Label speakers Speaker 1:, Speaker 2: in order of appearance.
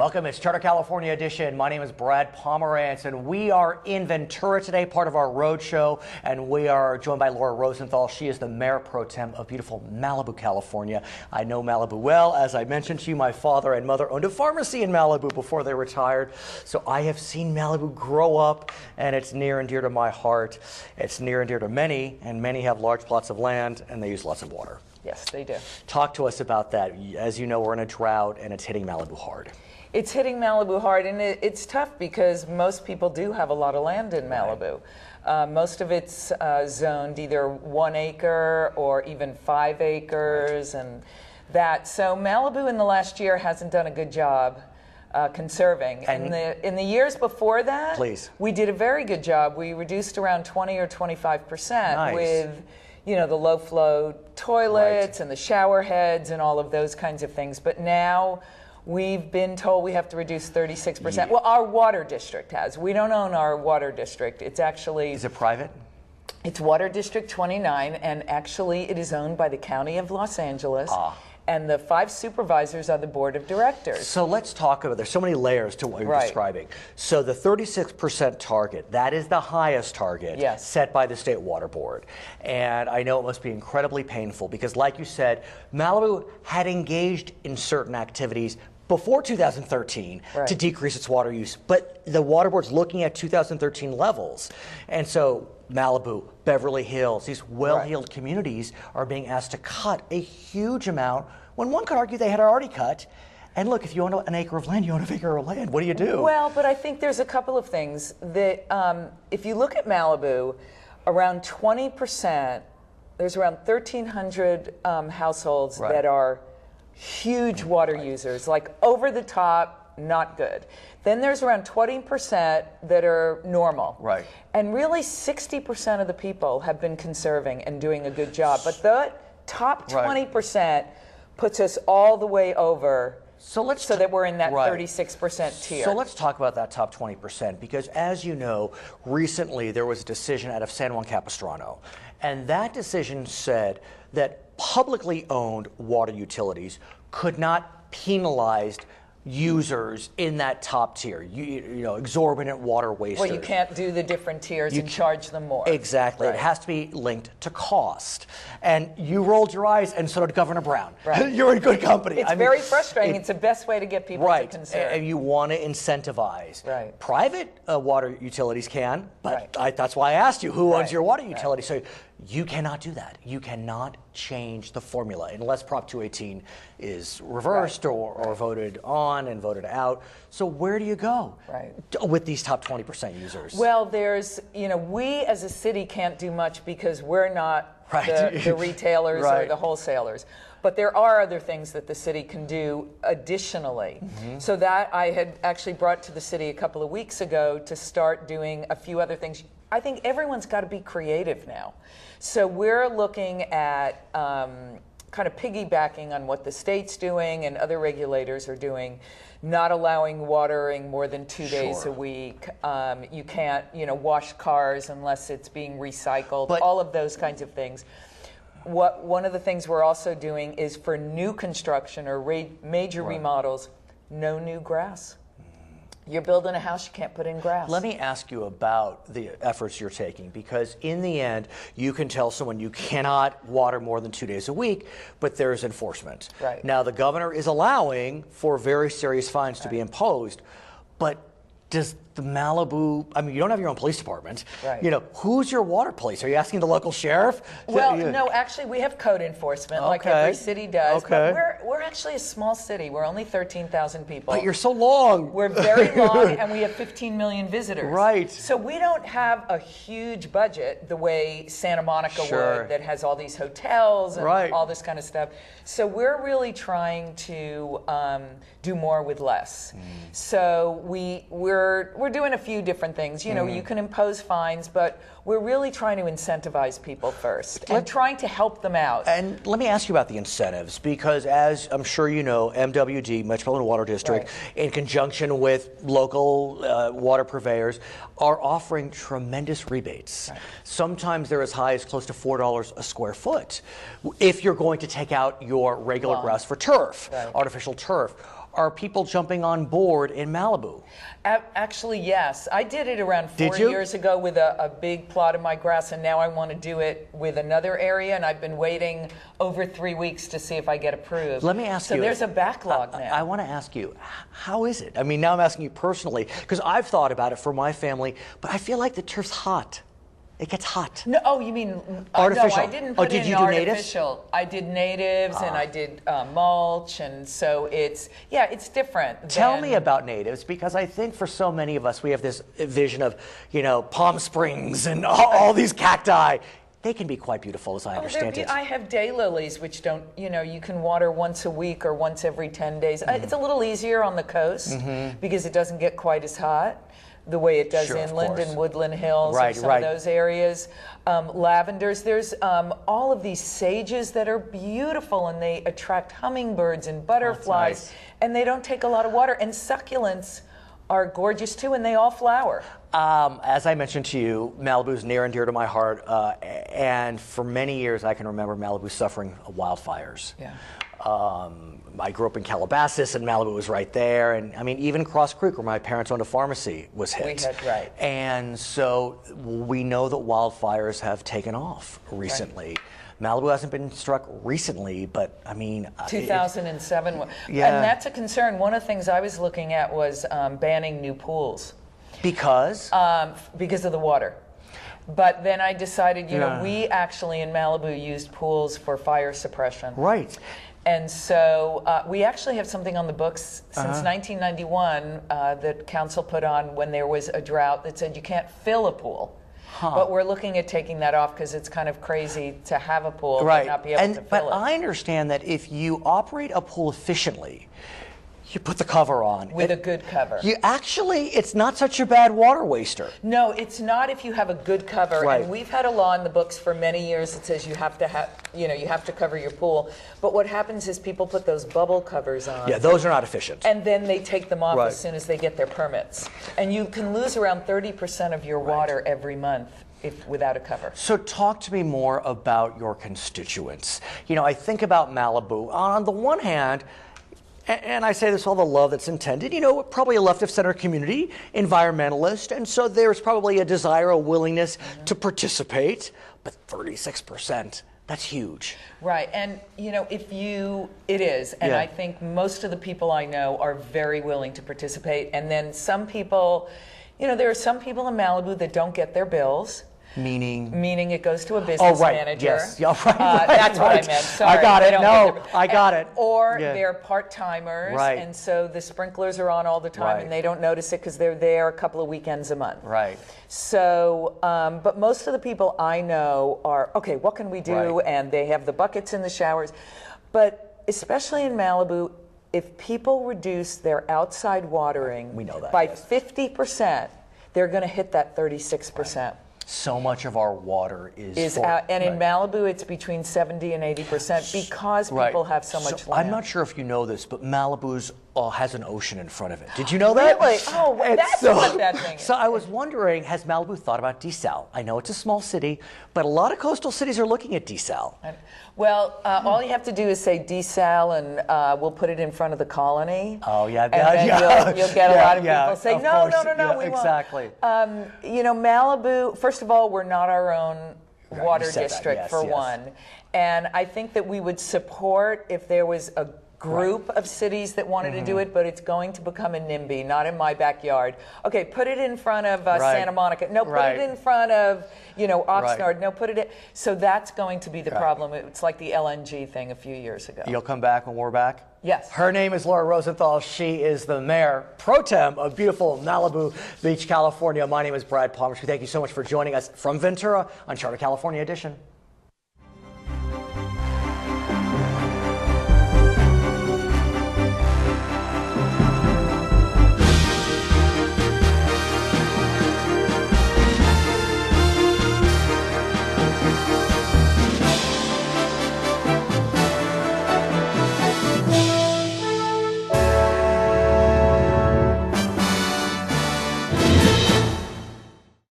Speaker 1: Welcome, it's Charter California Edition. My name is Brad Pomerance, and we are in Ventura today, part of our road show, and we are joined by Laura Rosenthal. She is the Mayor Pro Tem of beautiful Malibu, California. I know Malibu well. As I mentioned to you, my father and mother owned a pharmacy in Malibu before they retired, so I have seen Malibu grow up, and it's near and dear to my heart. It's near and dear to many, and many have large plots of land, and they use lots of water.
Speaker 2: Yes, they do.
Speaker 1: Talk to us about that. As you know, we're in a drought, and it's hitting Malibu hard.
Speaker 2: It's hitting Malibu hard, and it's tough because most people do have a lot of land in Malibu. Most of it's zoned either 1 acre or even 5 acres, and that. So Malibu in the last year hasn't done a good job conserving. And in the years before that, we did a very good job. We reduced around 20 or 25% with, you know, the low flow toilets and the shower heads and all of those kinds of things. But now we've been told we have to reduce 36%. Yeah. Well, our water district has. We don't own our water district. It's actually...
Speaker 1: Is it private?
Speaker 2: It's Water District 29, and actually it is owned by the County of Los Angeles. And the 5 supervisors are the board of directors.
Speaker 1: So let's talk about, there's so many layers to what you're describing. So the 36% target, that is the highest target set by the State Water Board. And I know it must be incredibly painful because, like you said, Malibu had engaged in certain activities before 2013 to decrease its water use, but the Water Board's looking at 2013 levels. And so Malibu, Beverly Hills, these well-heeled communities are being asked to cut a huge amount when one could argue they had already cut. And look, if you own an acre of land, you own an acre of land. What do you do?
Speaker 2: Well, but I think there's a couple of things that if you look at Malibu, around 20%, there's around 1,300 households that are huge water users, like over the top, not good. Then there's around 20% that are normal. And really 60% of the people have been conserving and doing a good job. But the top 20% puts us all the way over so that we're in that 36% tier.
Speaker 1: So let's talk about that top 20%, because as you know, recently there was a decision out of San Juan Capistrano, and that decision said that publicly owned water utilities could not penalize users in that top tier, you know, exorbitant water wasters.
Speaker 2: Well, you can't do the different tiers and charge them more.
Speaker 1: Exactly. It has to be linked to cost. And you rolled your eyes, and so did Governor Brown. You're in good company.
Speaker 2: It's very frustrating. It's the best way to get people to conserve.
Speaker 1: And you want to incentivize. Private water utilities can, but that's why I asked you, who owns your water utility? So you cannot do that. You cannot change the formula unless Prop 218 is reversed or voted on and voted out. So where do you go with these top 20% users?
Speaker 2: Well, there's, you know, we as a city can't do much because we're not the retailers or the wholesalers. But there are other things that the city can do additionally. So that I had actually brought to the city a couple of weeks ago to start doing a few other things. I think everyone's got to be creative now. So we're looking at kind of piggybacking on what the state's doing and other regulators are doing, not allowing watering more than 2 days a week. You can't, you know, wash cars unless it's being recycled, all of those kinds of things. One of the things we're also doing is for new construction or major remodels, no new grass. You're building a house, you can't put in grass.
Speaker 1: Let me ask you about the efforts you're taking, because in the end, you can tell someone you cannot water more than 2 days a week, but there's enforcement. Now, the governor is allowing for very serious fines to be imposed, but does the Malibu, I mean, you don't have your own police department. You know, who's your water police? Are you asking the local sheriff?
Speaker 2: Well, no, actually, we have code enforcement like every city does. But we're actually a small city. We're only 13,000 people.
Speaker 1: But you're so long.
Speaker 2: We're very long, and we have 15 million visitors. So we don't have a huge budget the way Santa Monica would, that has all these hotels and all this kind of stuff. So we're really trying to do more with less. So we're doing a few different things. You know, you can impose fines, but we're really trying to incentivize people first and trying to help them out.
Speaker 1: And let me ask you about the incentives, because as I'm sure you know, MWD, Metropolitan Water District, in conjunction with local water purveyors, are offering tremendous rebates. Sometimes they're as high as close to $4 a square foot if you're going to take out your regular grass for turf, artificial turf. are people jumping on board in Malibu?
Speaker 2: Actually, yes. I did it around 4 years ago with a big plot of my grass, and now I want to do it with another area, and I've been waiting over 3 weeks to see if I get approved.
Speaker 1: Let me ask you.
Speaker 2: So there's a backlog now.
Speaker 1: I want to ask you, how is it? I mean, now I'm asking you personally, because I've thought about it for my family, but I feel like the turf's hot. It gets hot.
Speaker 2: No, oh, you mean
Speaker 1: artificial?
Speaker 2: No, I didn't put
Speaker 1: did
Speaker 2: in
Speaker 1: you do
Speaker 2: artificial.
Speaker 1: Natives?
Speaker 2: I did natives and I did mulch, and so it's different.
Speaker 1: Tell me about natives, because I think for so many of us we have this vision of Palm Springs and all these cacti. They can be quite beautiful, as I understand it.
Speaker 2: I have daylilies, which don't, you can water once a week or once every 10 days. It's a little easier on the coast because it doesn't get quite as hot the way it does inland and Woodland Hills and some of those areas. Lavenders, there's all of these sages that are beautiful, and they attract hummingbirds and butterflies, and they don't take a lot of water. And succulents are gorgeous too, and they all flower.
Speaker 1: As I mentioned to you, Malibu is near and dear to my heart, and for many years I can remember Malibu suffering wildfires.
Speaker 2: Yeah.
Speaker 1: I grew up in Calabasas, and Malibu was right there, and I mean, even Cross Creek, where my parents owned a pharmacy, was hit. And so we know that wildfires have taken off recently. Malibu hasn't been struck recently, but I mean...
Speaker 2: 2007. And that's a concern. One of the things I was looking at was banning new pools.
Speaker 1: Because?
Speaker 2: Because of the water. But then I decided, we actually in Malibu used pools for fire suppression.
Speaker 1: Right.
Speaker 2: And so we actually have something on the books since 1991 that council put on when there was a drought that said you can't fill a pool. But we're looking at taking that off because it's kind of crazy to have a pool but not be able to fill it.
Speaker 1: But I understand that if you operate a pool efficiently, you put the cover on.
Speaker 2: With a good cover.
Speaker 1: It's not such a bad water waster.
Speaker 2: No, it's not if you have a good cover. Right. And we've had a law in the books for many years that says you have to cover your pool. But what happens is people put those bubble covers on.
Speaker 1: Yeah, those are not efficient.
Speaker 2: And then they take them off as soon as they get their permits. And you can lose around 30% of your water every month without a cover. So
Speaker 1: talk to me more about your constituents. I think about Malibu. On the one hand, and I say this with all the love that's intended, probably a left of center community, environmentalist, and so there's probably a desire, a willingness to participate, but 36%, that's huge.
Speaker 2: Right, and it is, and I think most of the people I know are very willing to participate, and then some people, there are some people in Malibu that don't get their bills. Meaning it goes to a business manager.
Speaker 1: Yes. Yeah,
Speaker 2: that's what I meant. Sorry.
Speaker 1: I got it. I got it.
Speaker 2: Or they're part-timers, and so the sprinklers are on all the time, and they don't notice it because they're there a couple of weekends a month.
Speaker 1: Right.
Speaker 2: So, but most of the people I know are, okay, what can we do? And they have the buckets in the showers. But especially in Malibu, if people reduce their outside watering by 50%, they're going to hit that 36%.
Speaker 1: So much of our water is
Speaker 2: out, and in Malibu it's between 70 and 80% because people have so much land.
Speaker 1: I'm not sure if you know this, but Malibu's has an ocean in front of it. Did you know that?
Speaker 2: Really? Oh, well, that's what that thing is.
Speaker 1: So I was wondering, has Malibu thought about desal? I know it's a small city, but a lot of coastal cities are looking at desal.
Speaker 2: Well, all you have to do is say desal, and we'll put it in front of the colony.
Speaker 1: Oh, yeah.
Speaker 2: And then you'll get a lot of people say, no, we won't.
Speaker 1: Exactly.
Speaker 2: Malibu, first of all, we're not our own water district, for one. And I think that we would support if there was a group of cities that wanted to do it, but it's going to become a NIMBY, not in my backyard. Okay, put it in front of Santa Monica. No, put it in front of, Oxnard. No, put it in. So that's going to be the problem. It's like the LNG thing a few years ago.
Speaker 1: You'll come back when we're back?
Speaker 2: Yes.
Speaker 1: Her name is Laura Rosenthal. She is the mayor pro tem of beautiful Malibu Beach, California. My name is Brad Pomerance. Thank you so much for joining us from Ventura on Charter California Edition.